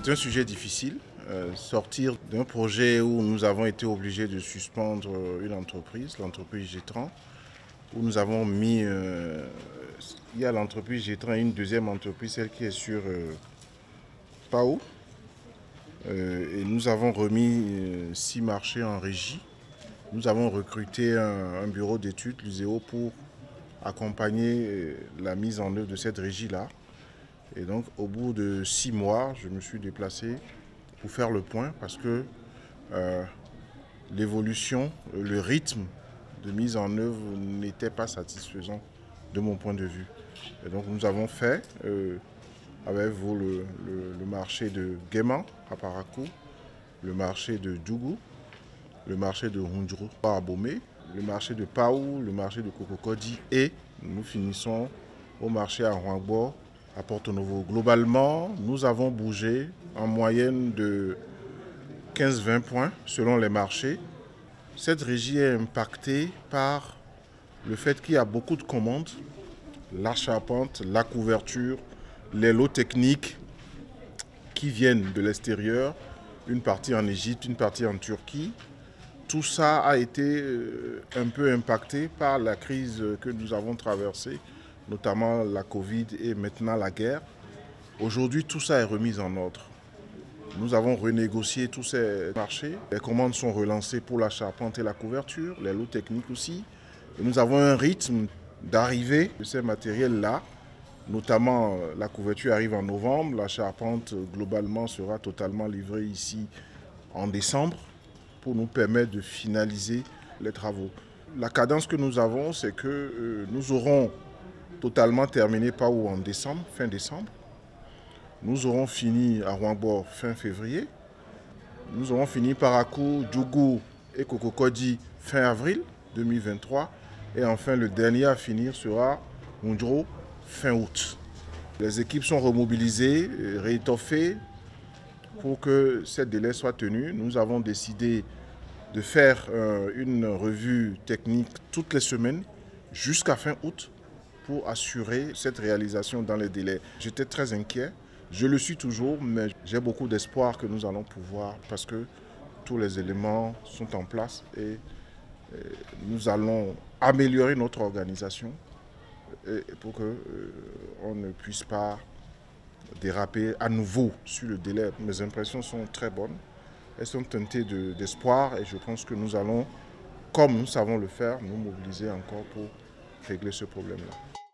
C'est un sujet difficile. Sortir d'un projet où nous avons été obligés de suspendre une entreprise, l'entreprise Gétran, où nous avons mis, il y a l'entreprise Gétran et une deuxième entreprise, celle qui est sur Pau. Et nous avons remis 6 marchés en régie. Nous avons recruté un bureau d'études, l'USEO, pour accompagner la mise en œuvre de cette régie-là. Et donc, au bout de 6 mois, je me suis déplacé pour faire le point parce que l'évolution, le rythme de mise en œuvre n'était pas satisfaisant de mon point de vue. Et donc, nous avons fait avec vous le marché de Guéman à Parakou, le marché de Djougou, le marché de Hunjuru à Abomey, le marché de Pau, le marché de Cococodi et nous finissons au marché à Rwangbo, à Porto Novo. Globalement, nous avons bougé en moyenne de 15-20 points selon les marchés. Cette régie est impactée par le fait qu'il y a beaucoup de commandes, la charpente, la couverture, les lots techniques qui viennent de l'extérieur, une partie en Égypte, une partie en Turquie. Tout ça a été un peu impacté par la crise que nous avons traversée, notamment la Covid et maintenant la guerre. Aujourd'hui, tout ça est remis en ordre. Nous avons renégocié tous ces marchés. Les commandes sont relancées pour la charpente et la couverture, les lots techniques aussi. Et nous avons un rythme d'arrivée de ces matériels-là. Notamment, la couverture arrive en novembre. La charpente, globalement, sera totalement livrée ici en décembre pour nous permettre de finaliser les travaux. La cadence que nous avons, c'est que nous aurons totalement terminé Pau en décembre, fin décembre. Nous aurons fini à Rwangbo fin février. Nous aurons fini Parakou, Djougou et Cococodi fin avril 2023. Et enfin, le dernier à finir sera Hunjuru fin août. Les équipes sont remobilisées, réétoffées pour que ces délais soient tenus. Nous avons décidé de faire une revue technique toutes les semaines jusqu'à fin août pour assurer cette réalisation dans les délais. J'étais très inquiet, je le suis toujours, mais j'ai beaucoup d'espoir que nous allons pouvoir parce que tous les éléments sont en place et nous allons améliorer notre organisation pour qu'on ne puisse pas déraper à nouveau sur le délai. Mes impressions sont très bonnes. Elles sont teintées d'espoir et je pense que nous allons, comme nous savons le faire, nous mobiliser encore pour régler ce problème-là.